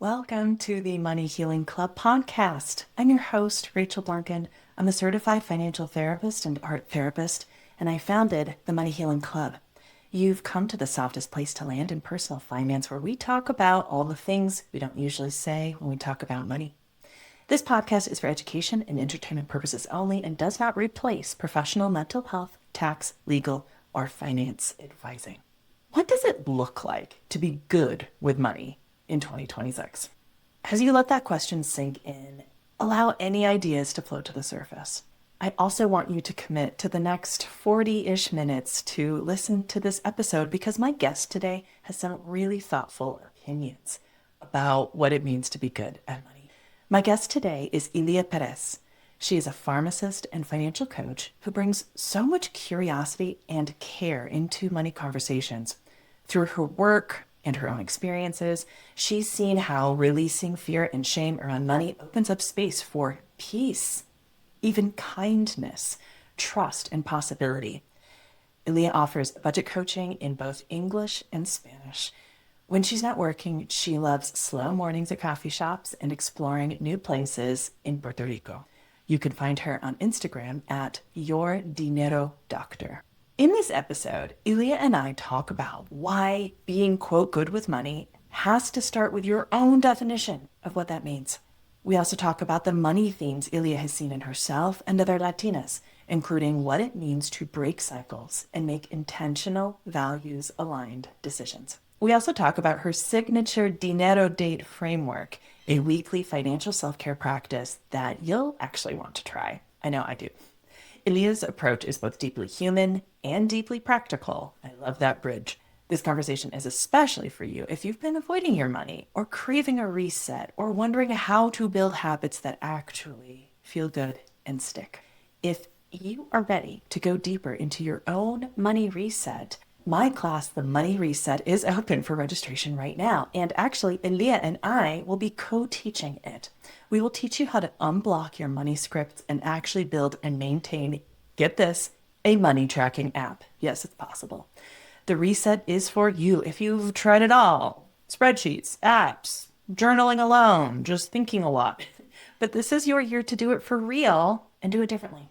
Welcome to the Money Healing Club podcast. I'm your host, Rachel Blanken. I'm a certified financial therapist and art therapist, and I founded the Money Healing Club. You've come to the softest place to land in personal finance, where we talk about all the things we don't usually say when we talk about money. This podcast is for education and entertainment purposes only and does not replace professional mental health, tax, legal, or finance advising. What does it look like to be good with money in 2026? As you let that question sink in, allow any ideas to float to the surface. I also want you to commit to the next 40-ish minutes to listen to this episode, because my guest today has some really thoughtful opinions about what it means to be good at money. My guest today is Ilia Pèrez. She is a pharmacist and financial coach who brings so much curiosity and care into money conversations. Through her work and her own experiences, she's seen how releasing fear and shame around money opens up space for peace, even kindness, trust, and possibility. Ilia offers budget coaching in both English and Spanish. When she's not working, she loves slow mornings at coffee shops and exploring new places in Puerto Rico. You can find her on Instagram at Your Dinero Doctor. In this episode, Ilia and I talk about why being, quote, good with money has to start with your own definition of what that means. We also talk about the money themes Ilia has seen in herself and other Latinas, including what it means to break cycles and make intentional, values-aligned decisions. We also talk about her signature Dinero Date framework, a weekly financial self-care practice that you'll actually want to try. I know I do. Ilia's approach is both deeply human and deeply practical. I love that bridge. This conversation is especially for you if you've been avoiding your money or craving a reset or wondering how to build habits that actually feel good and stick. If you are ready to go deeper into your own money reset, my class, The Money Reset, is open for registration right now. And actually, Ilia and I will be co-teaching it. We will teach you how to unblock your money scripts and actually build and maintain, get this, a money tracking app. Yes, it's possible. The reset is for you if you've tried it all. Spreadsheets, apps, journaling alone, just thinking a lot. But this is your year to do it for real and do it differently.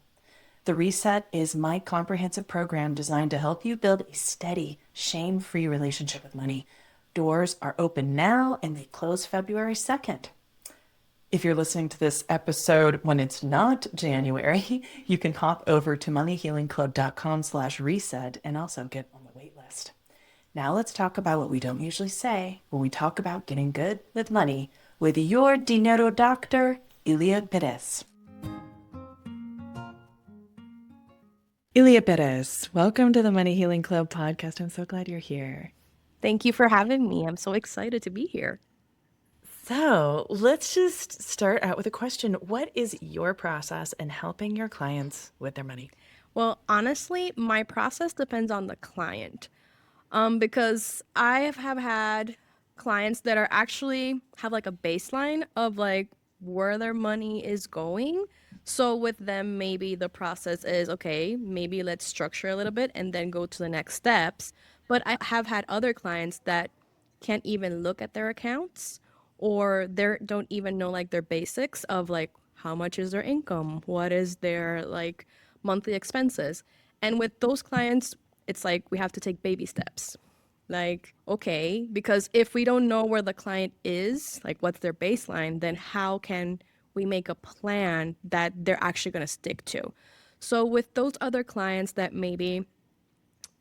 The Reset is my comprehensive program designed to help you build a steady, shame-free relationship with money. Doors are open now and they close February 2nd. If you're listening to this episode when it's not January, you can hop over to moneyhealingclub.com/reset and also get on the wait list. Now let's talk about what we don't usually say when we talk about getting good with money with your Dinero Doctor, Ilia Pèrez. Ilia Pèrez, welcome to the Money Healing Club podcast. I'm so glad you're here. Thank you for having me. I'm so excited to be here. So let's just start out with a question. What is your process in helping your clients with their money? Well, honestly, my process depends on the client. Because I have had clients that are actually have like a baseline of like where their money is going. So with them, maybe the process is, okay, maybe let's structure a little bit and then go to the next steps. But I have had other clients that can't even look at their accounts, or they don't even know like their basics of like how much is their income, what is their like monthly expenses. And with those clients, it's like we have to take baby steps. Like, okay, because if we don't know where the client is, like what's their baseline, then how can we make a plan that they're actually going to stick to? So with those other clients that maybe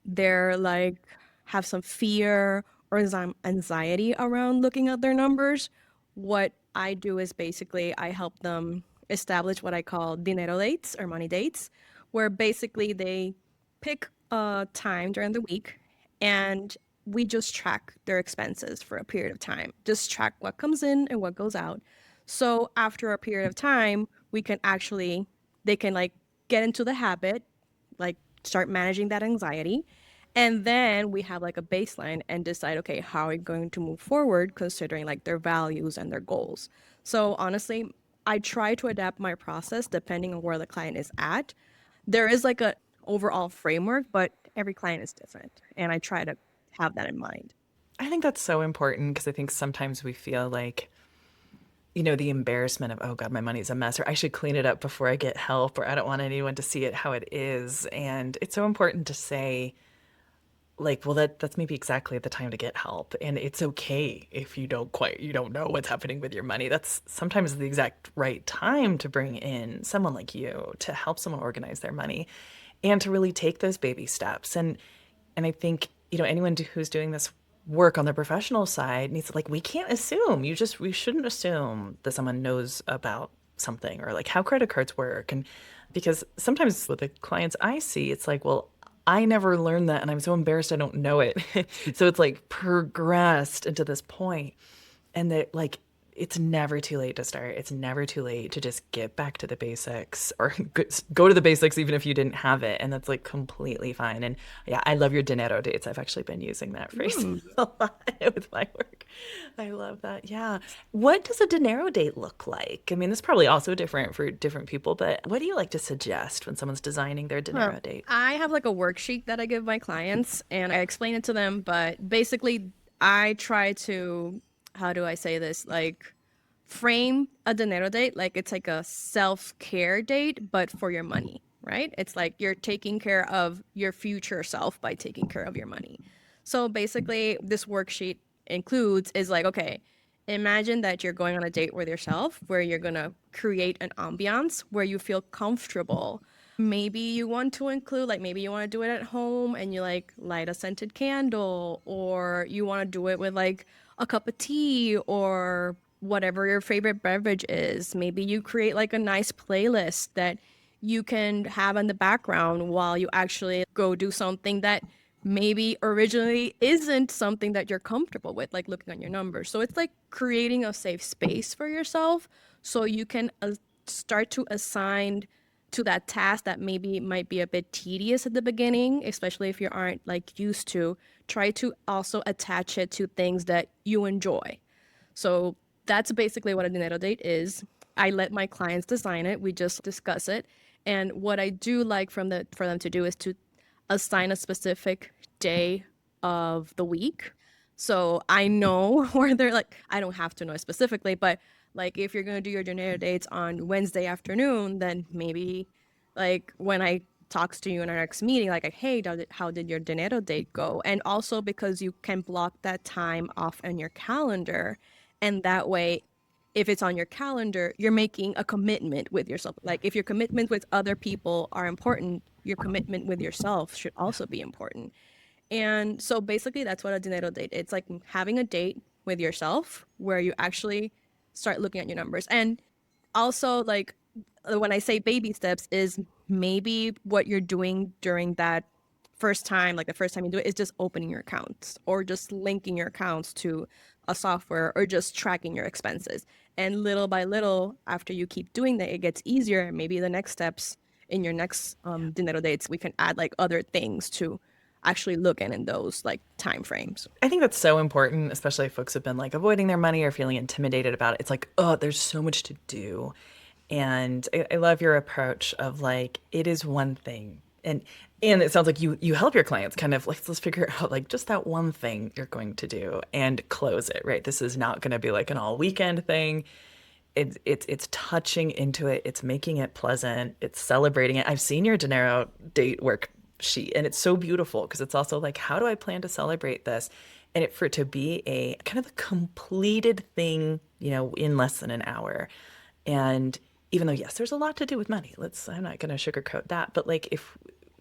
they're like have some fear or anxiety around looking at their numbers, what I do is basically I help them establish what I call dinero dates or money dates, where basically they pick a time during the week and we just track their expenses for a period of time. Just track what comes in and what goes out. So after a period of time, they can like get into the habit, like start managing that anxiety. And then we have like a baseline and decide, okay, how are we going to move forward considering like their values and their goals. So honestly, I try to adapt my process depending on where the client is at. There is like a overall framework, but every client is different. And I try to have that in mind. I think that's so important because I think sometimes we feel like the embarrassment of, oh God, my money's a mess, or I should clean it up before I get help, or I don't want anyone to see it how it is. And it's so important to say, like, well, that's maybe exactly the time to get help. And it's okay if you don't know what's happening with your money. That's sometimes the exact right time to bring in someone like you to help someone organize their money and to really take those baby steps. And I think, anyone who's doing this work on the professional side needs to, like, we can't assume. We shouldn't assume that someone knows about something or like how credit cards work. And because sometimes with the clients I see, it's like, well, I never learned that and I'm so embarrassed I don't know it. So it's like progressed into this point, and that, like, it's never too late to start. It's never too late to just get back to the basics, or go to the basics even if you didn't have it. And that's like completely fine. And yeah, I love your dinero dates. I've actually been using that phrase Mm. a lot with my work. I love that. Yeah. What does a dinero date look like? I mean, this is probably also different for different people, but what do you like to suggest when someone's designing their Huh. dinero date? I have like a worksheet that I give my clients and I explain it to them, but basically I try to, how do I say this? Like frame a dinero date like it's like a self-care date, but for your money, right? It's like you're taking care of your future self by taking care of your money. So basically, this worksheet includes is like, okay, imagine that you're going on a date with yourself where you're gonna create an ambiance where you feel comfortable. Maybe you want to include, like, maybe you want to do it at home and you like light a scented candle, or you want to do it with like a cup of tea or whatever your favorite beverage is. Maybe you create like a nice playlist that you can have in the background while you actually go do something that maybe originally isn't something that you're comfortable with, like looking on your numbers. So it's like creating a safe space for yourself so you can start to assign to that task that maybe might be a bit tedious at the beginning, especially if you aren't like used to. Try to also attach it to things that you enjoy. So that's basically what a dinero date is. I let my clients design it. We just discuss it. And what I do like for them to do is to assign a specific day of the week. So I know where they're like, I don't have to know specifically, but like if you're gonna do your dinero dates on Wednesday afternoon, then maybe like when I talks to you in our next meeting, like, hey, how did your dinero date go? And also because you can block that time off in your calendar, and that way, if it's on your calendar, you're making a commitment with yourself. Like if your commitment with other people are important, your commitment with yourself should also be important. And so basically that's what a dinero date. It's like having a date with yourself where you actually start looking at your numbers. And also like when I say baby steps is maybe what you're doing during that first time, like the first time you do it, is just opening your accounts or just linking your accounts to a software or just tracking your expenses. And little by little, after you keep doing that, it gets easier. Maybe the next steps in your next dinero dates, we can add like other things to actually look in those like time frames. I think that's so important, especially if folks have been like avoiding their money or feeling intimidated about it. It's like, oh, there's so much to do. And I love your approach of like, it is one thing. And it sounds like you help your clients kind of like, let's figure out like just that one thing you're going to do and close it, right? This is not going to be like an all weekend thing. It's touching into it. It's making it pleasant. It's celebrating it. I've seen your dinero date work sheet, and it's so beautiful because it's also like, how do I plan to celebrate this? And for it to be a kind of a completed thing, in less than an hour. And even though, yes, there's a lot to do with money, I'm not going to sugarcoat that, but like if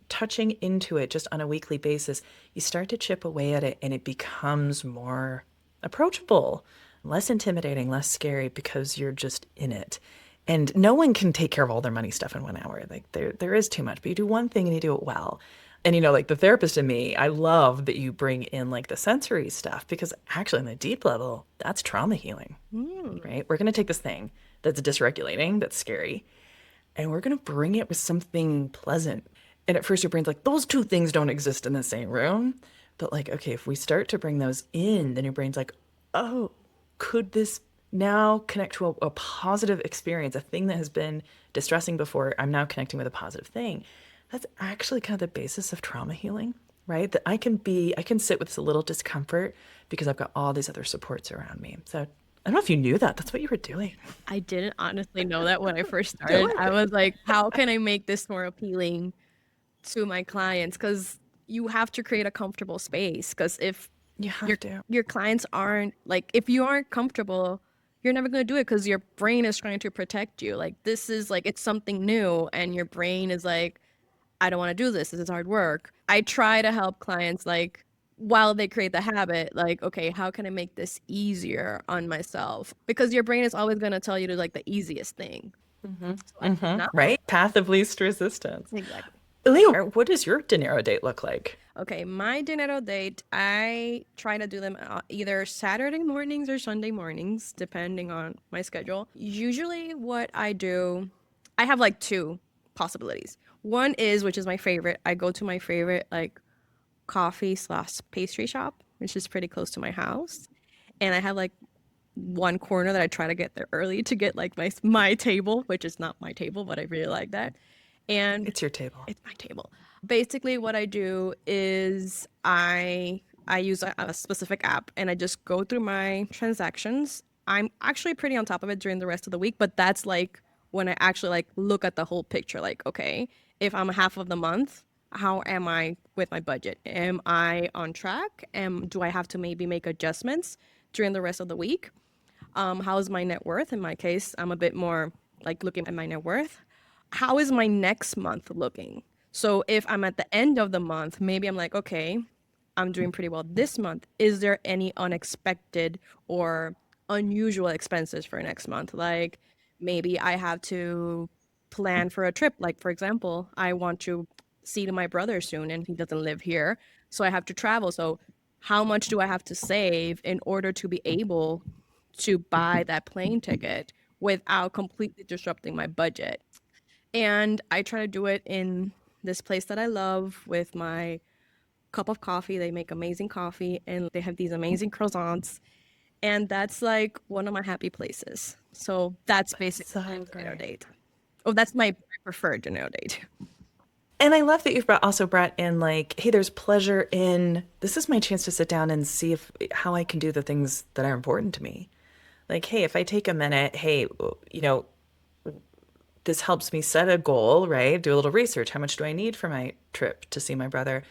touching into it just on a weekly basis, you start to chip away at it and it becomes more approachable, less intimidating, less scary because you're just in it. And no one can take care of all their money stuff in 1 hour. Like there is too much, but you do one thing and you do it well. And like the therapist in me, I love that you bring in like the sensory stuff because actually on the deep level, that's trauma healing, Mm. right? We're going to take this thing that's dysregulating, that's scary, and we're going to bring it with something pleasant. And at first your brain's like, those two things don't exist in the same room. But like, okay, if we start to bring those in, then your brain's like, oh, could this now connect to a positive experience, a thing that has been distressing before? I'm now connecting with a positive thing. That's actually kind of the basis of trauma healing, right? That I can sit with this a little discomfort because I've got all these other supports around me. So I don't know if you knew that. That's what you were doing. I didn't honestly know that when I first started. I was like, how can I make this more appealing to my clients? Because you have to create a comfortable space. Because if You have to. your clients aren't like, if you aren't comfortable, you're never going to do it because your brain is trying to protect you. Like, this is like, it's something new, and your brain is like, I don't want to do this. This is hard work. I try to help clients, like, while they create the habit, like, okay, how can I make this easier on myself? Because your brain is always going to tell you to like the easiest thing. So no. Right? Path of least resistance. Exactly. Ilia, what does your dinero date look like? Okay, my dinero date, I try to do them either Saturday mornings or Sunday mornings, depending on my schedule. Usually, what I do, I have like two possibilities. One is, which is my favorite, I go to my favorite like coffee slash pastry shop, which is pretty close to my house. And I have like one corner that I try to get there early to get like my table, which is not my table, but I really like that. And It's your table. it's my table. Basically, what I do is I use a specific app and I just go through my transactions. I'm actually pretty on top of it during the rest of the week, but that's like when I actually like look at the whole picture. Like, okay, if I'm half of the month, how am I with my budget? Am I on track? Do I have to maybe make adjustments during the rest of the week? How's my net worth? In my case, I'm a bit more like looking at my net worth. How is my next month looking? So if I'm at the end of the month, maybe I'm like, okay, I'm doing pretty well this month. Is there any unexpected or unusual expenses for next month? Like maybe I have to plan for a trip. Like, for example, I want to see my brother soon and he doesn't live here. So I have to travel. So how much do I have to save in order to be able to buy that plane ticket without completely disrupting my budget? And I try to do it in this place that I love with my cup of coffee. They make amazing coffee and they have these amazing croissants. And that's like one of my happy places. So that's basically my dinner date. Oh, that's my preferred dinner date. And I love that you've also brought in like, hey, there's pleasure in this is my chance to sit down and see if how I can do the things that are important to me. Like, hey, if I take a minute, hey, this helps me set a goal, right? Do a little research. How much do I need for my trip to see my brother?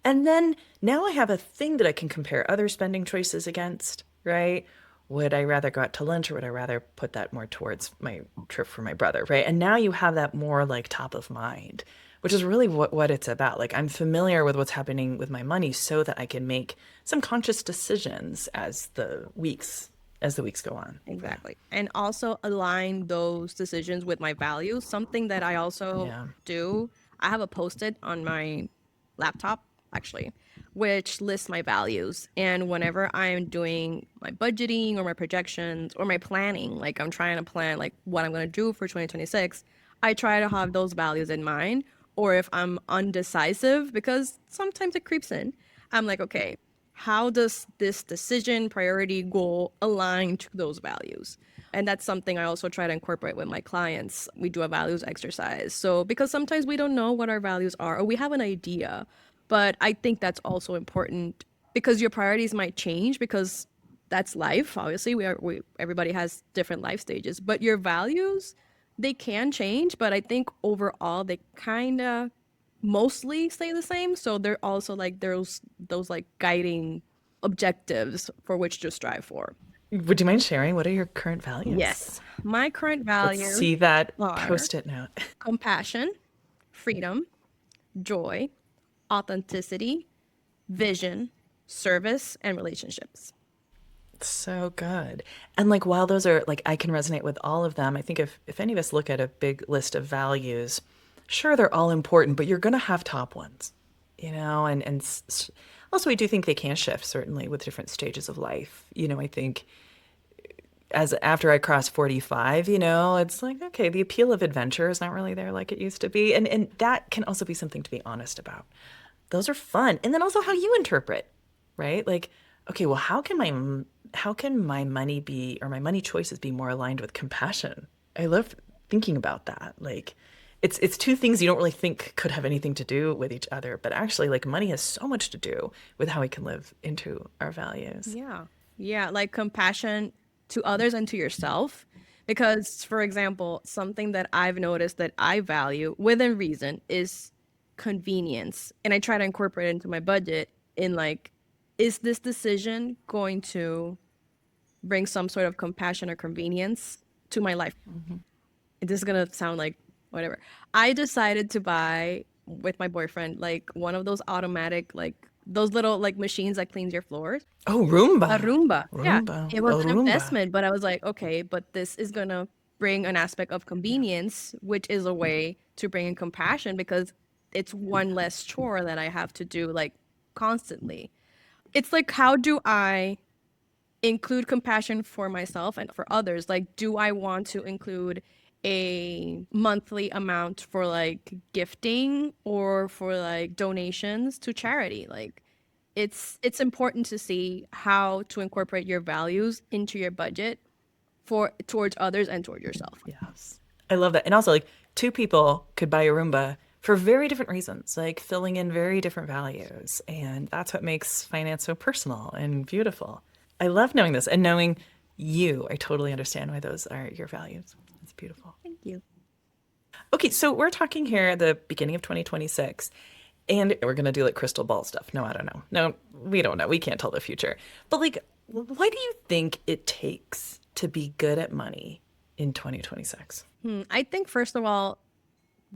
And then now I have a thing that I can compare other spending choices against, right? Would I rather go out to lunch or would I rather put that more towards my trip for my brother, right? And now you have that more like top of mind, which is really what it's about. Like I'm familiar with what's happening with my money so that I can make some conscious decisions as the weeks go on. Exactly. And also align those decisions with my values. Something that I also do, I have a Post-it on my laptop, actually, which lists my values. And whenever I'm doing my budgeting or my projections or my planning, like I'm trying to plan like what I'm going to do for 2026, I try to have those values in mind. Or if I'm undecisive, because sometimes it creeps in, I'm like, okay, how does this decision, priority, goal align to those values? And that's something I also try to incorporate with my clients. We do a values exercise. So, because sometimes we don't know what our values are, or we have an idea, but I think that's also important because your priorities might change because that's life. Obviously, everybody has different life stages, but your values, they can change. But I think overall, they kind of mostly stay the same. So they're also like those like guiding objectives for which to strive for. Would you mind sharing what are your current values? Yes. My current Let's values see that are Post-it note. compassion, freedom, joy, authenticity, vision, service, and relationships. So good. And like while those are like I can resonate with all of them, I think if any of us look at a big list of values, sure they're all important, but you're going to have top ones, and also I do think they can shift certainly with different stages of life. I think as after I cross 45, it's like okay, the appeal of adventure is not really there like it used to be, and that can also be something to be honest about. Those are fun. And then also how you interpret, right? Like okay, well, how can my money be, or my money choices be more aligned with compassion? I love thinking about that. Like, it's two things you don't really think could have anything to do with each other, but actually, like, money has so much to do with how we can live into our values. Yeah. Yeah. Like compassion to others and to yourself. Because, for example, something that I've noticed that I value within reason is convenience. And I try to incorporate it into my budget in like, is this decision going to bring some sort of compassion or convenience to my life? This is gonna sound like whatever. I decided to buy with my boyfriend like one of those automatic like those little like machines that cleans your floors. Oh, A Roomba. Roomba. Yeah. Roomba. It was A an Roomba. investment, but I was like, okay, but this is gonna bring an aspect of convenience, which is a way to bring in compassion because it's one less chore that I have to do like constantly. It's like, how do I include compassion for myself and for others? Like, do I want to include a monthly amount for like gifting or for like donations to charity? Like, it's important to see how to incorporate your values into your budget for towards others and toward yourself. Yes. I love that. And also, like, two people could buy a Roomba for very different reasons, like filling in very different values. And that's what makes finance so personal and beautiful. I love knowing this and knowing you. I totally understand why those are your values. It's beautiful. Thank you. Okay, so we're talking here at the beginning of 2026, and we're going to do like crystal ball stuff. No, I don't know. No, we don't know. We can't tell the future. But like, what do you think it takes to be good at money in 2026? I think first of all,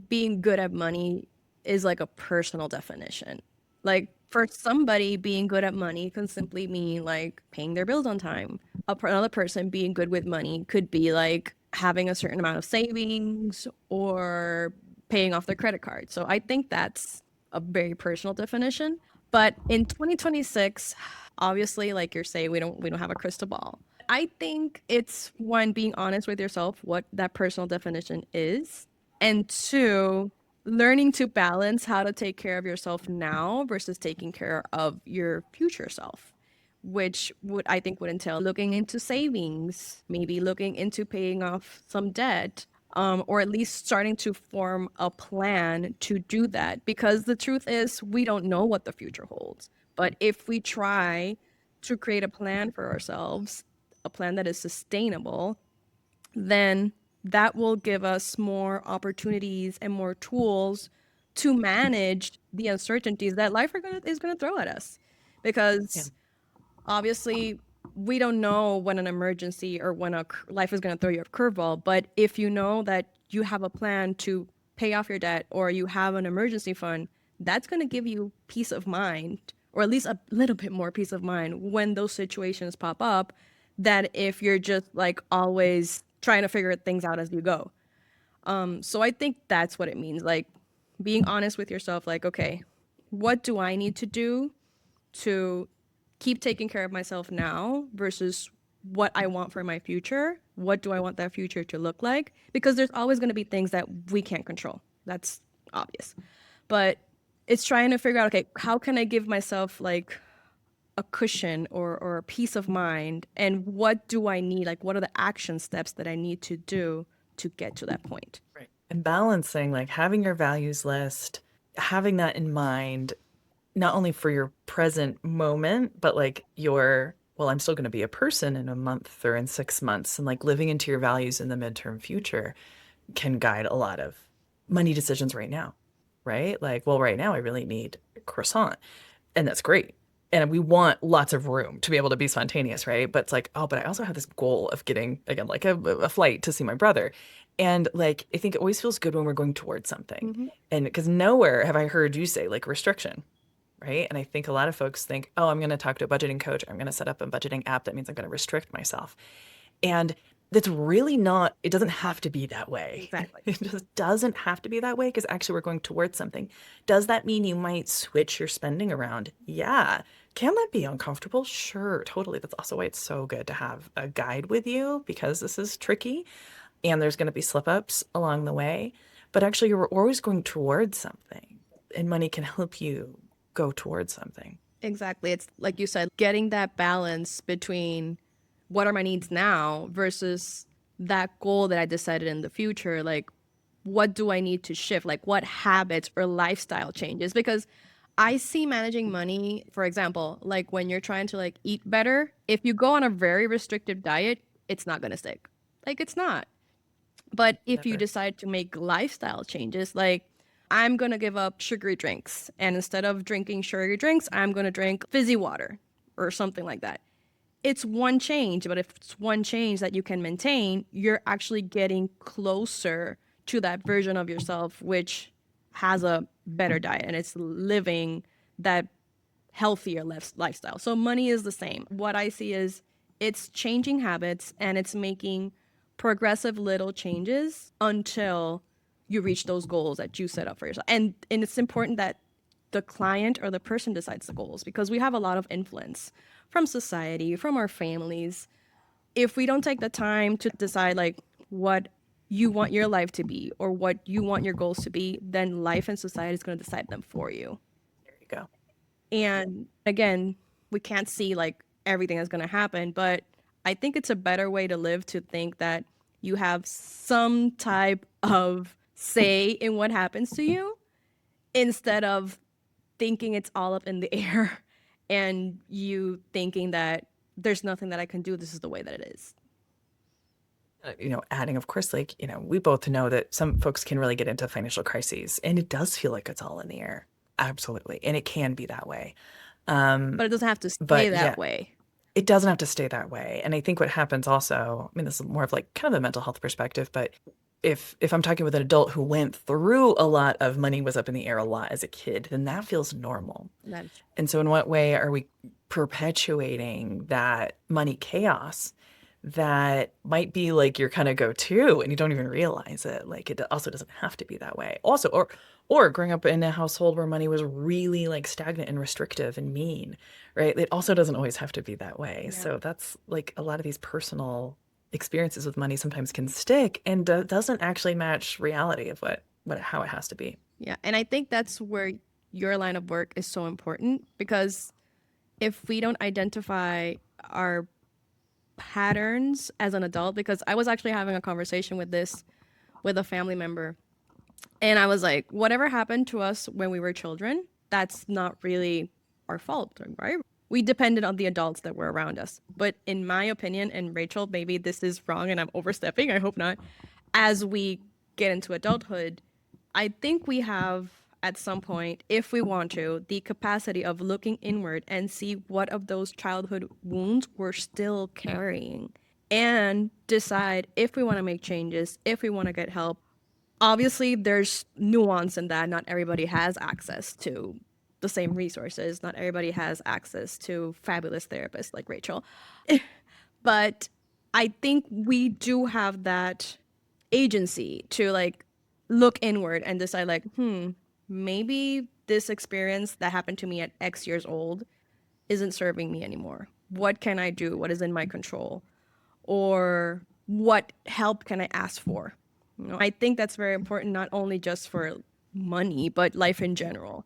being good at money is like a personal definition. Like for somebody, being good at money can simply mean like paying their bills on time. Another person being good with money could be like having a certain amount of savings or paying off their credit card. So I think that's a very personal definition. But in 2026, obviously, like you're saying, we don't have a crystal ball. I think it's one, being honest with yourself, what that personal definition is, and two, learning to balance how to take care of yourself now versus taking care of your future self, which would I think would entail looking into savings, maybe looking into paying off some debt, or at least starting to form a plan to do that. Because the truth is, we don't know what the future holds. But if we try to create a plan for ourselves, a plan that is sustainable, then that will give us more opportunities and more tools to manage the uncertainties that life is gonna throw at us. Because obviously, we don't know when an emergency or when life is going to throw you a curveball. But if you know that you have a plan to pay off your debt or you have an emergency fund, that's going to give you peace of mind, or at least a little bit more peace of mind when those situations pop up, that if you're just like always trying to figure things out as you go. So I think that's what it means. Like being honest with yourself, like, okay, what do I need to do to keep taking care of myself now versus what I want for my future? What do I want that future to look like? Because there's always going to be things that we can't control. That's obvious. But it's trying to figure out, okay, how can I give myself like a cushion or a peace of mind? And what do I need? Like, what are the action steps that I need to do to get to that point? Right. And balancing, like having your values list, having that in mind, not only for your present moment, but like your, well, I'm still going to be a person in a month or in 6 months, and like living into your values in the midterm future can guide a lot of money decisions right now, right? Like, well, right now I really need a croissant, and that's great. And we want lots of room to be able to be spontaneous, right? But it's like, oh, but I also have this goal of getting, again, like a flight to see my brother. And like, I think it always feels good when we're going towards something. And because nowhere have I heard you say like restriction, right? And I think a lot of folks think, oh, I'm going to talk to a budgeting coach. I'm going to set up a budgeting app. That means I'm going to restrict myself. And that's really not, it doesn't have to be that way. Exactly. It just doesn't have to be that way because actually we're going towards something. Does that mean you might switch your spending around? Yeah. Can that be uncomfortable? Sure, totally. That's also why it's so good to have a guide with you, because this is tricky and there's going to be slip ups along the way. But actually, you're always going towards something, and money can help you go towards something. Exactly. It's like you said, getting that balance between what are my needs now versus that goal that I decided in the future. Like, what do I need to shift? Like, what habits or lifestyle changes? Because I see managing money, for example, like when you're trying to like eat better, if you go on a very restrictive diet, it's not going to stick. Like, it's not. But if you Never. decide to make lifestyle changes, like I'm going to give up sugary drinks, and instead of drinking sugary drinks, I'm going to drink fizzy water or something like that. It's one change, but if it's one change that you can maintain, you're actually getting closer to that version of yourself which has a better diet and it's living that healthier lifestyle. So money is the same. What I see is it's changing habits and it's making progressive little changes until you reach those goals that you set up for yourself. And it's important that the client or the person decides the goals because we have a lot of influence from society, from our families. If we don't take the time to decide like what you want your life to be or what you want your goals to be, then life and society is going to decide them for you. There you go. And again, we can't see like everything that's going to happen, but I think it's a better way to live to think that you have some type of say in what happens to you instead of thinking it's all up in the air and you thinking that there's nothing that I can do. This is the way that it is. Adding, of course, like, we both know that some folks can really get into financial crises and it does feel like it's all in the air. Absolutely. And it can be that way. But it doesn't have to stay But that yeah, way. it doesn't have to stay that way. And I think what happens also, I mean, this is more of like kind of a mental health perspective, but if I'm talking with an adult who went through a lot of money was up in the air a lot as a kid, then that feels normal. That is And so in what way are we perpetuating that money chaos that might be like your kind of go-to and you don't even realize it? Like it also doesn't have to be that way. Also, or growing up in a household where money was really like stagnant and restrictive and mean, right? It also doesn't always have to be that way. Yeah. So that's like a lot of these personal experiences with money sometimes can stick and doesn't actually match reality of how it has to be. Yeah. And I think that's where your line of work is so important because if we don't identify our patterns as an adult, because I was actually having a conversation with a family member and I was like, whatever happened to us when we were children, that's not really our fault, right? We depended on the adults that were around us. But in my opinion, and Rachel, maybe this is wrong and I'm overstepping, I hope not. As we get into adulthood, I think we have at some point, if we want to, the capacity of looking inward and see what of those childhood wounds we're still carrying and decide if we want to make changes, if we want to get help. Obviously, there's nuance in that. Not everybody has access to the same resources. Not everybody has access to fabulous therapists like Rachel. But I think we do have that agency to like look inward and decide like, maybe this experience that happened to me at X years old isn't serving me anymore. What can I do? What is in my control? Or what help can I ask for? I think that's very important, not only just for money, but life in general.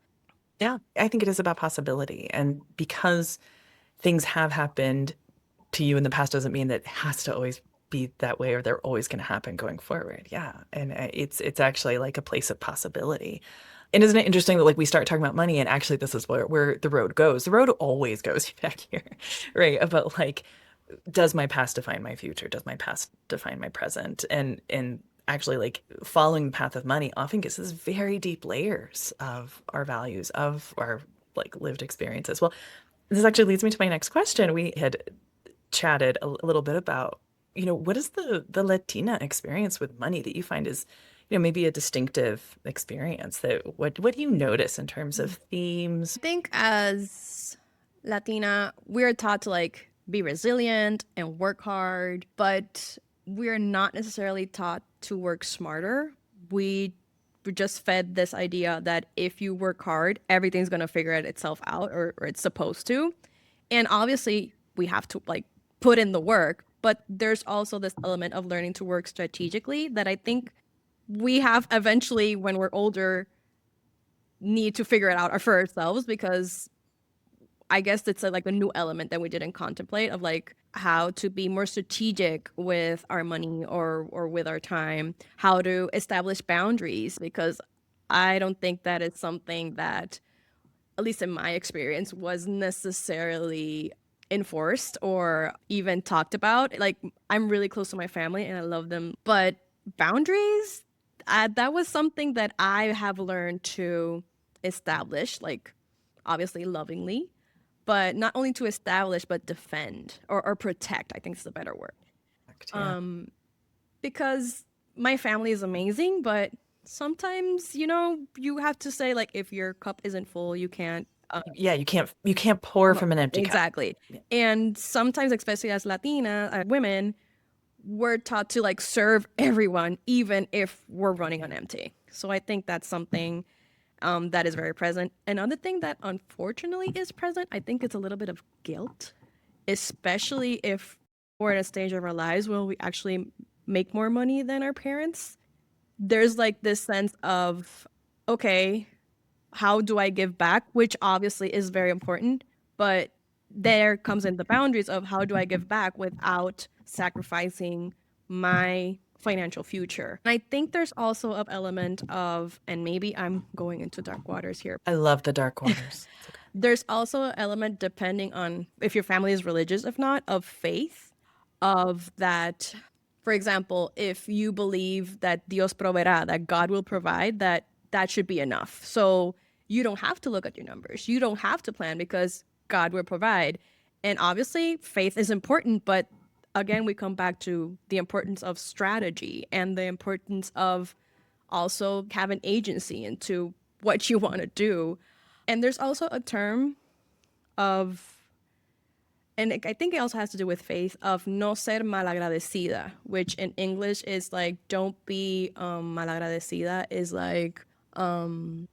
Yeah, I think it is about possibility. And because things have happened to you in the past doesn't mean that it has to always be that way or they're always going to happen going forward. Yeah. And it's actually like a place of possibility. And isn't it interesting that like we start talking about money and actually this is where the road goes. The road always goes back here, right? About like, does my past define my future? Does my past define my present? And actually like following the path of money often gets this very deep layers of our values, of our like lived experiences. Well, this actually leads me to my next question. We had chatted a little bit about, what is the Latina experience with money that you find is, maybe a distinctive experience that what do you notice in terms of themes? I think as Latina, we're taught to like be resilient and work hard, but we're not necessarily taught to work smarter. We're just fed this idea that if you work hard, everything's going to figure it itself out or it's supposed to. And obviously, we have to like put in the work, but there's also this element of learning to work strategically that I think we have eventually when we're older need to figure it out for ourselves because I guess it's like a new element that we didn't contemplate of like how to be more strategic with our money or with our time, how to establish boundaries because I don't think that is something that, at least in my experience, was necessarily enforced or even talked about. Like, I'm really close to my family and I love them, but boundaries, that was something that I have learned to establish, like obviously lovingly, but not only to establish, but defend or protect, I think is the better word. Yeah. Because my family is amazing, but sometimes, you have to say, like, if your cup isn't full, you can't. Yeah, you can't pour from an empty cup. Exactly. And sometimes, especially as Latina women, we're taught to like serve everyone, even if we're running on empty. So I think that's something that is very present. Another thing that unfortunately is present, I think it's a little bit of guilt, especially if we're at a stage of our lives where we actually make more money than our parents. There's like this sense of, okay, how do I give back? Which obviously is very important, but there comes in the boundaries of how do I give back without sacrificing my financial future. And I think there's also an element of, and maybe I'm going into dark waters here. I love the dark waters. There's also an element, depending on if your family is religious, if not, of faith, of that. For example, if you believe that Dios proveerá, that God will provide, that should be enough. So you don't have to look at your numbers. You don't have to plan because God will provide. And obviously, faith is important, but again, we come back to the importance of strategy and the importance of also having agency into what you want to do. And there's also a term of, and I think it also has to do with faith, of no ser malagradecida, which in English is like, don't be malagradecida, is like, oh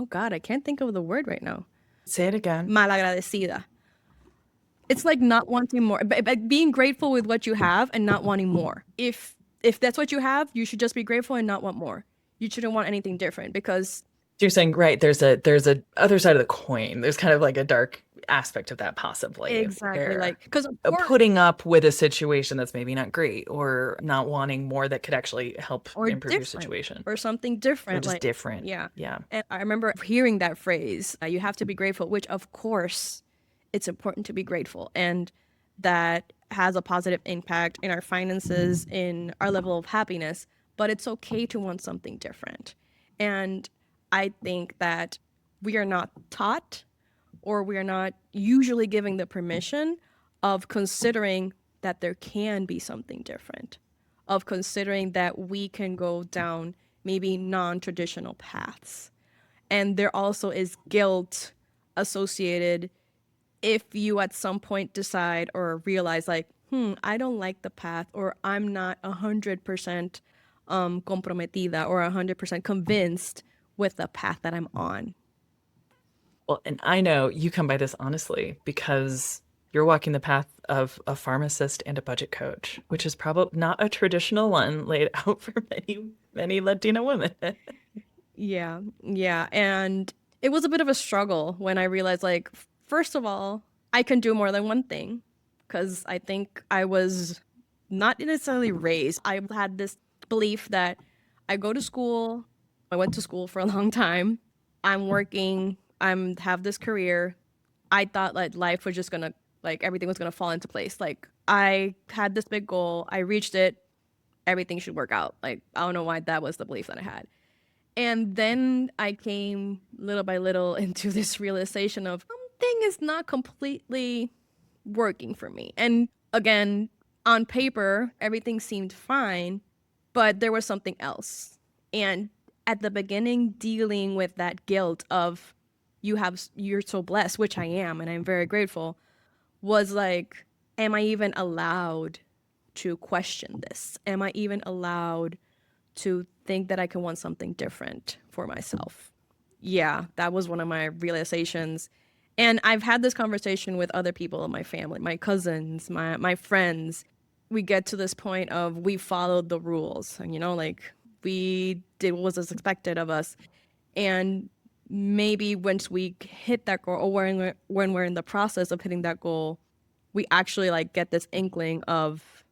God, I can't think of the word right now. Say it again. Malagradecida. It's like not wanting more, but being grateful with what you have and not wanting more. If that's what you have, you should just be grateful and not want more. You shouldn't want anything different because You're saying, right, there's a other side of the coin. There's kind of like a dark aspect of that possibly. exactly, where like, because putting up with a situation that's maybe not great or not wanting more that could actually help or improve your different situation. or something different, Or just like different. yeah. Yeah. And I remember hearing that phrase, you have to be grateful, which of course it's important to be grateful, and that has a positive impact in our finances, in our level of happiness, but it's okay to want something different. And I think that we are not taught, or we are not usually giving the permission of considering that there can be something different, of considering that we can go down maybe non-traditional paths. And there also is guilt associated if you at some point decide or realize like, I don't like the path, or I'm not 100% comprometida or 100% convinced with the path that I'm on. Well, and I know you come by this honestly because you're walking the path of a pharmacist and a budget coach, which is probably not a traditional one laid out for many Latina women. Yeah, yeah. And it was a bit of a struggle when I realized, like, first of all, I can do more than one thing, because I think I was not necessarily raised. I had this belief that I go to school, I went to school for a long time, I'm working, have this career. I thought like life was just gonna, like, everything was gonna fall into place. Like, I had this big goal, I reached it, everything should work out. Like, I don't know why that was the belief that I had. And then I came little by little into this realization of something is not completely working for me. And again, on paper, everything seemed fine, but there was something else. And at the beginning, dealing with that guilt of you're so blessed, which I am, and I'm very grateful, was like, am I even allowed to question this? Am I even allowed to think that I can want something different for myself? Yeah, that was one of my realizations. And I've had this conversation with other people in my family, my cousins, my friends. We get to this point of we followed the rules, and like, we did what was expected of us. And maybe once we hit that goal, or when we're in the process of hitting that goal, we actually like get this inkling of,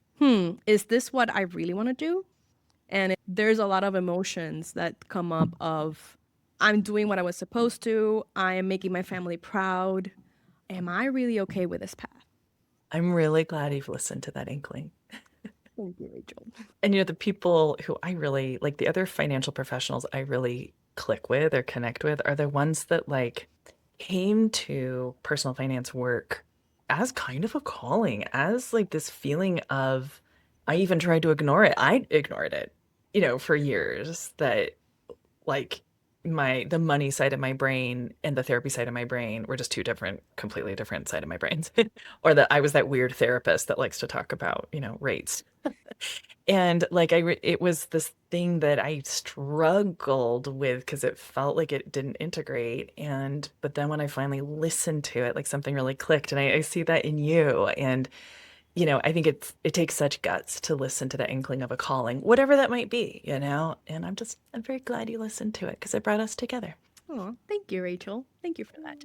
is this what I really want to do? And there's a lot of emotions that come up of, I'm doing what I was supposed to, I am making my family proud. Am I really okay with this path? I'm really glad you've listened to that inkling. Thank you, Rachel. And the people who I really like, the other financial professionals I really click with or connect with are the ones that like came to personal finance work as kind of a calling, as like this feeling of, I even tried to ignore it. I ignored it, for years, that like the money side of my brain and the therapy side of my brain were just two different, completely different side of my brains. Or that I was that weird therapist that likes to talk about, rates. And like it was this thing that I struggled with because it felt like it didn't integrate. But then when I finally listened to it, like something really clicked. And I see that in you. And I think it takes such guts to listen to the inkling of a calling, whatever that might be. And I'm very glad you listened to it because it brought us together. Oh, thank you, Rachel. Thank you for that.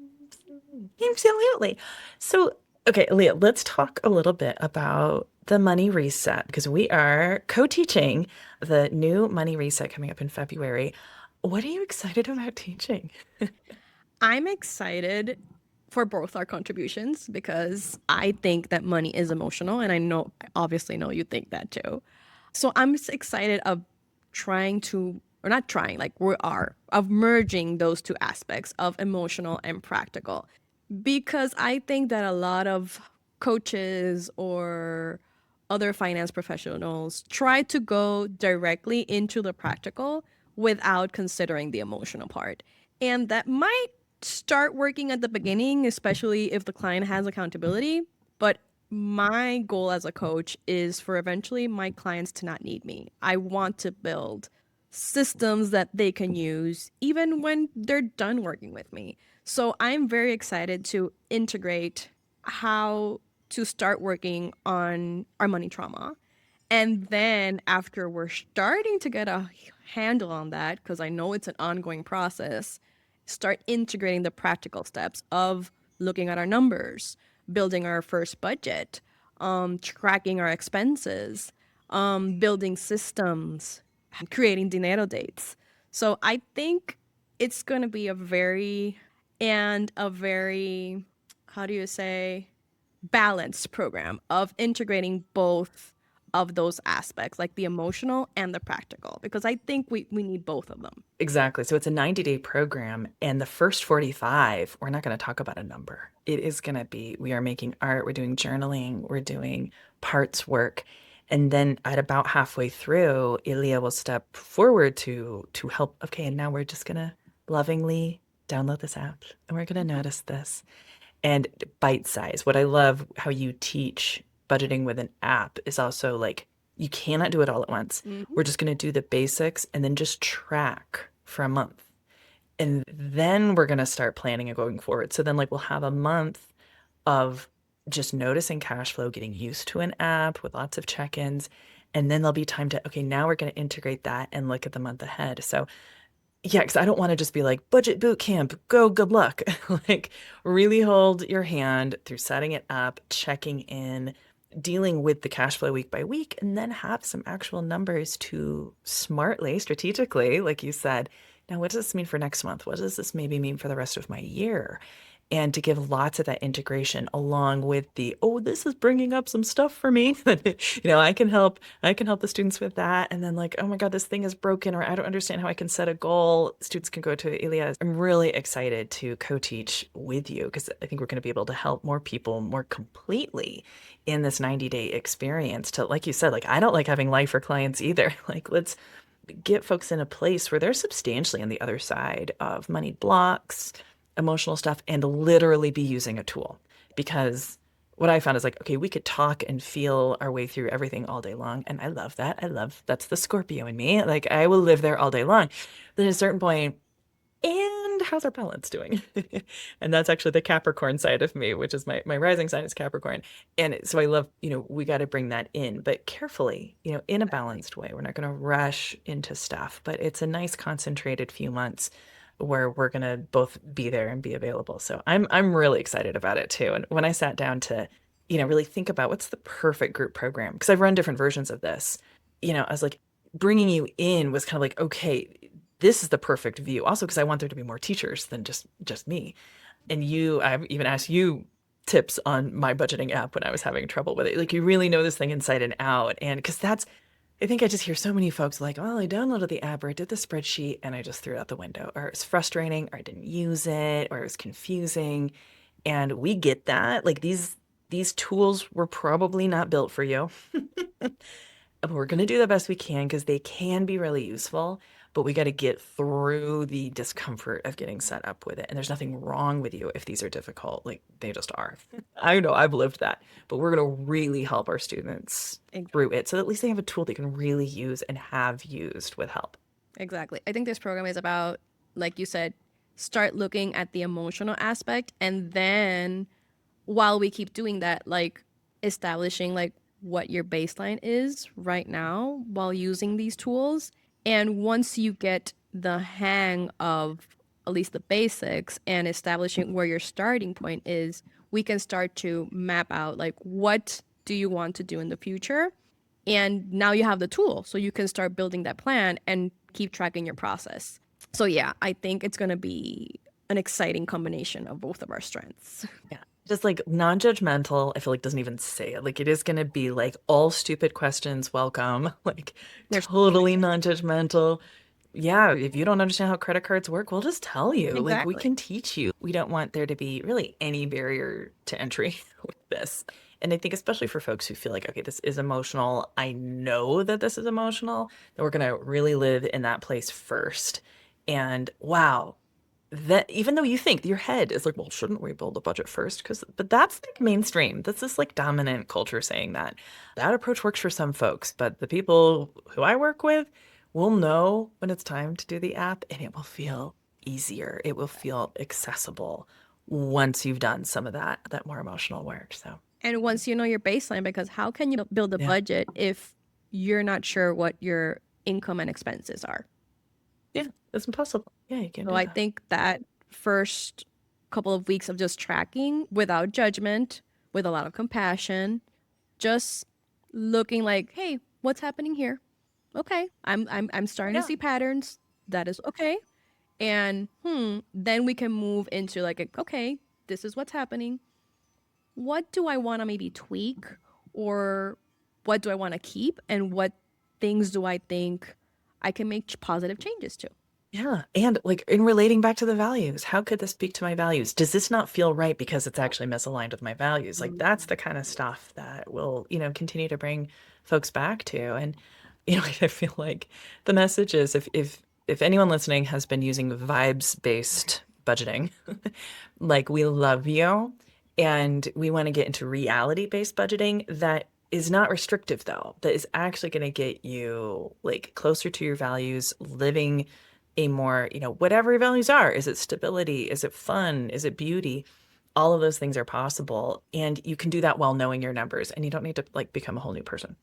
Absolutely. So, okay, Ilia, let's talk a little bit about the money reset because we are co-teaching the new money reset coming up in February. What are you excited about teaching? I'm excited for both our contributions because I think that money is emotional, and I obviously know you think that too. So I'm just excited of trying to, or not trying, like of merging those two aspects of emotional and practical. Because I think that a lot of coaches or other finance professionals try to go directly into the practical without considering the emotional part. And that might start working at the beginning, especially if the client has accountability. But my goal as a coach is for eventually my clients to not need me. I want to build systems that they can use even when they're done working with me. So I'm very excited to integrate how to start working on our money trauma. And then after we're starting to get a handle on that, because I know it's an ongoing process, start integrating the practical steps of looking at our numbers, building our first budget, tracking our expenses, building systems, creating dinero dates. So I think it's going to be a very, how do you say, balanced program of integrating both of those aspects, like the emotional and the practical, because I think we need both of them. Exactly. So it's a 90-day program, and the first 45, we're not going to talk about a number. It is going to be, we are making art, we're doing journaling, we're doing parts work. And then at about halfway through, Ilia will step forward to help. Okay, and now we're just going to lovingly download this app and we're going to notice this. And bite size. What I love how you teach budgeting with an app is also like, you cannot do it all at once. We're just going to do the basics and then just track for a month. And then we're going to start planning and going forward. So then like we'll have a month of just noticing cash flow, getting used to an app with lots of check-ins. And then there'll be time to, okay, now we're going to integrate that and look at the month ahead. So yeah, because I don't want to just be like, budget boot camp, go, good luck. Like, really hold your hand through setting it up, checking in, dealing with the cash flow week by week, and then have some actual numbers to smartly, strategically, like you said, now what does this mean for next month? What does this maybe mean for the rest of my year? And to give lots of that integration along with this is bringing up some stuff for me. I can help the students with that. And then like, oh my God, this thing is broken, or I don't understand how I can set a goal. Students can go to Ilia. I'm really excited to co-teach with you because I think we're going to be able to help more people more completely in this 90-day experience to, like you said, like, I don't like having life for clients either. Like, let's get folks in a place where they're substantially on the other side of money blocks, emotional stuff, and literally be using a tool. Because what I found is like, okay, we could talk and feel our way through everything all day long. And I love that. That's the Scorpio in me. Like, I will live there all day long. Then at a certain point, and how's our balance doing? And that's actually the Capricorn side of me, which is my rising sign is Capricorn. And so I love, we got to bring that in, but carefully, in a balanced way. We're not going to rush into stuff, but it's a nice concentrated few months where we're going to both be there and be available. So I'm really excited about it too. And when I sat down to, really think about what's the perfect group program, because I've run different versions of this, I was like, bringing you in was kind of like, okay, this is the perfect view. Also, because I want there to be more teachers than just me. And I've even asked you tips on my budgeting app when I was having trouble with it. Like, you really know this thing inside and out. And because I think I just hear so many folks like, well, I downloaded the app or I did the spreadsheet and I just threw it out the window, or it's frustrating, or I didn't use it, or it was confusing. And we get that. Like, these tools were probably not built for you. We're going to do the best we can because they can be really useful, but we got to get through the discomfort of getting set up with it. And there's nothing wrong with you if these are difficult. Like, they just are. I know I've lived that, but we're going to really help our students through it so that at least they have a tool they can really use and have used with help. Exactly. I think this program is about, like you said, start looking at the emotional aspect, and then while we keep doing that, like establishing like what your baseline is right now while using these tools. And once you get the hang of at least the basics and establishing where your starting point is, we can start to map out like what do you want to do in the future. And now you have the tool, so you can start building that plan and keep tracking your process. So yeah, I think it's going to be an exciting combination of both of our strengths. Yeah. Just like non-judgmental, I feel like doesn't even say it. Like, it is going to be like all stupid questions welcome, like totally non-judgmental. Yeah, if you don't understand how credit cards work, we'll just tell you. Like, we can teach you. We don't want there to be really any barrier to entry with this. And I think especially for folks who feel like, okay, this is emotional, I know that this is emotional, that we're going to really live in that place first. And wow, that even though you think your head is like, well, shouldn't we build a budget first? But that's like mainstream. That's this like dominant culture saying that. That approach works for some folks, but the people who I work with will know when it's time to do the app, and it will feel easier. It will feel accessible once you've done some of that more emotional work. So, and once you know your baseline, because how can you build a budget if you're not sure what your income and expenses are? Yeah, it's impossible. Yeah, you can do So that. I think that first couple of weeks of just tracking without judgment, with a lot of compassion, just looking like, hey, what's happening here? Okay, I'm starting to see patterns. That is okay. And then we can move into like, okay, this is what's happening. What do I want to maybe tweak, or what do I want to keep, and what things do I think I can make positive changes to? Yeah. And like in relating back to the values, how could this speak to my values? Does this not feel right because it's actually misaligned with my values? Like, that's the kind of stuff that will, continue to bring folks back to. And, I feel like the message is if anyone listening has been using vibes-based budgeting, like, we love you, and we want to get into reality-based budgeting that is not restrictive, though, that is actually going to get you like closer to your values, living a more, whatever your values are. Is it stability? Is it fun? Is it beauty? All of those things are possible. And you can do that while knowing your numbers, and you don't need to like become a whole new person.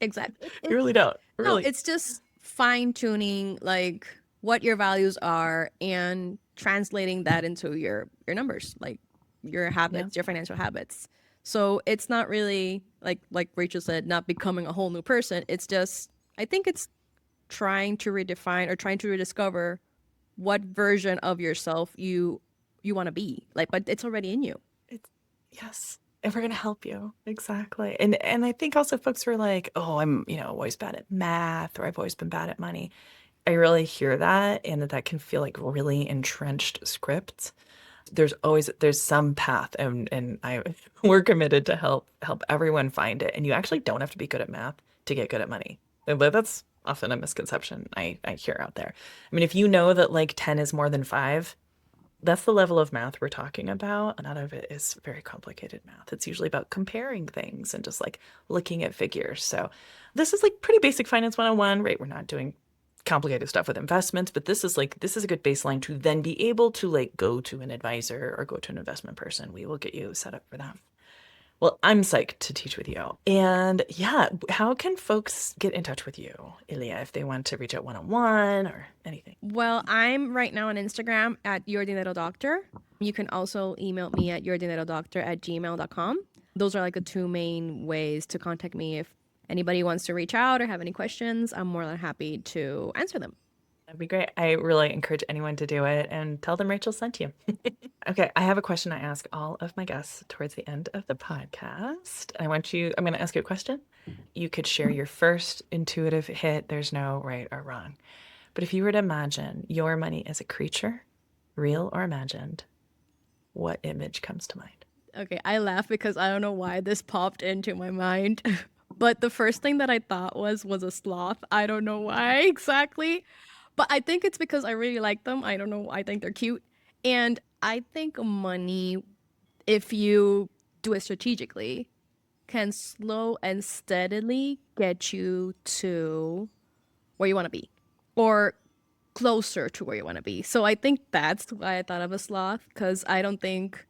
Exactly. You really don't. No, Really. it's just fine tuning like what your values are and translating that into your numbers, like your habits, your financial habits. So it's not really like Rachel said, not becoming a whole new person. It's just, I think it's trying to redefine or trying to rediscover what version of yourself you want to be. Like, but it's already in you. Yes. And we're going to help you. Exactly. And I think also folks who are like, oh, I'm, always bad at math, or I've always been bad at money. I really hear that, and that can feel like really entrenched scripts. There's some path, and we're committed to help everyone find it. And you actually don't have to be good at math to get good at money. But that's often a misconception I hear out there. I mean, if you know that like 10 is more than 5, that's the level of math we're talking about. None of it is very complicated math. It's usually about comparing things and just like looking at figures. So this is like pretty basic finance 101, right? We're not doing complicated stuff with investments, but this is a good baseline to then be able to like go to an advisor or go to an investment person. We will get you set up for that. Well, I'm psyched to teach with you. And yeah, how can folks get in touch with you, Ilia, if they want to reach out one-on-one or anything? Well, I'm right now on Instagram at Your Dinero Doctor. You can also email me at yourdinerodoctor@gmail.com. Those are like the two main ways to contact me. If anybody wants to reach out or have any questions, I'm more than happy to answer them. That'd be great. I really encourage anyone to do it and tell them Rachel sent you. Okay, I have a question I ask all of my guests towards the end of the podcast. I'm going to ask you a question. You could share your first intuitive hit. There's no right or wrong. But if you were to imagine your money as a creature, real or imagined, what image comes to mind? Okay, I laugh because I don't know why this popped into my mind. But the first thing that I thought was a sloth. I don't know why exactly. But I think it's because I really like them. I don't know. I think they're cute. And I think money, if you do it strategically, can slow and steadily get you to where you want to be or closer to where you want to be. So I think that's why I thought of a sloth, because I don't think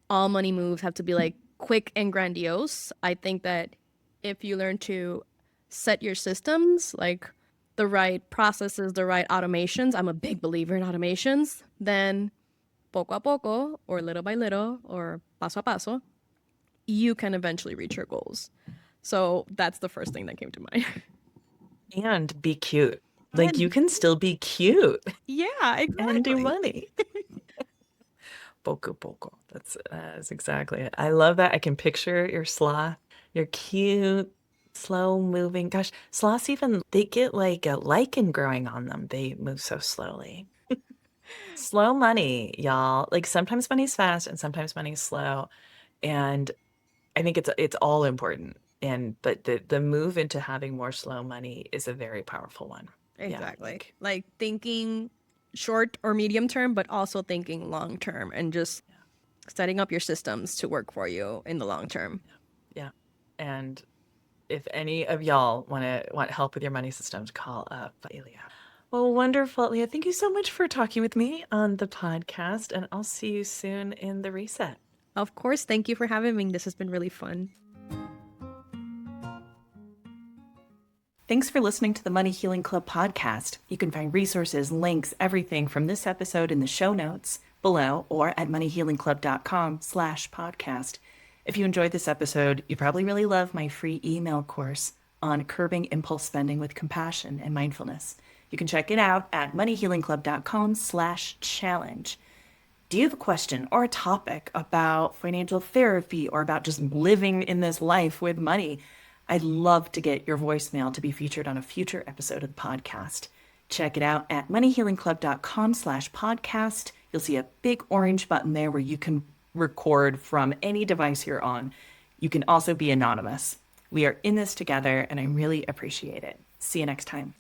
all money moves have to be like quick and grandiose. I think that if you learn to set your systems, like the right processes, the right automations, I'm a big believer in automations, then poco a poco, or little by little, or paso a paso, you can eventually reach your goals. So that's the first thing that came to mind. And be cute. Like you can still be cute Yeah, and do exactly. money. Poco poco. That's exactly it. I love that. I can picture your sloth. You're cute, slow moving. Gosh, sloths even they get like a lichen growing on them. They move so slowly. Slow money, y'all. Like sometimes money's fast and sometimes money's slow. And I think it's all important. And but the move into having more slow money is a very powerful one. Yeah, Exactly. Like thinking short or medium term, but also thinking long term and just setting up your systems to work for you in the long term. yeah. And if any of y'all want help with your money systems, call up Ilia. Well, wonderful, Leah. Thank you so much for talking with me on the podcast, and I'll see you soon in the reset. Of course, thank you for having me. This has been really fun. Thanks for listening to the Money Healing Club podcast. You can find resources, links, everything from this episode in the show notes below or at moneyhealingclub.com/podcast. If you enjoyed this episode, you probably really love my free email course on curbing impulse spending with compassion and mindfulness. You can check it out at moneyhealingclub.com/challenge. Do you have a question or a topic about financial therapy or about just living in this life with money? I'd love to get your voicemail to be featured on a future episode of the podcast. Check it out at moneyhealingclub.com/podcast. You'll see a big orange button there where you can record from any device you're on. You can also be anonymous. We are in this together, and I really appreciate it. See you next time.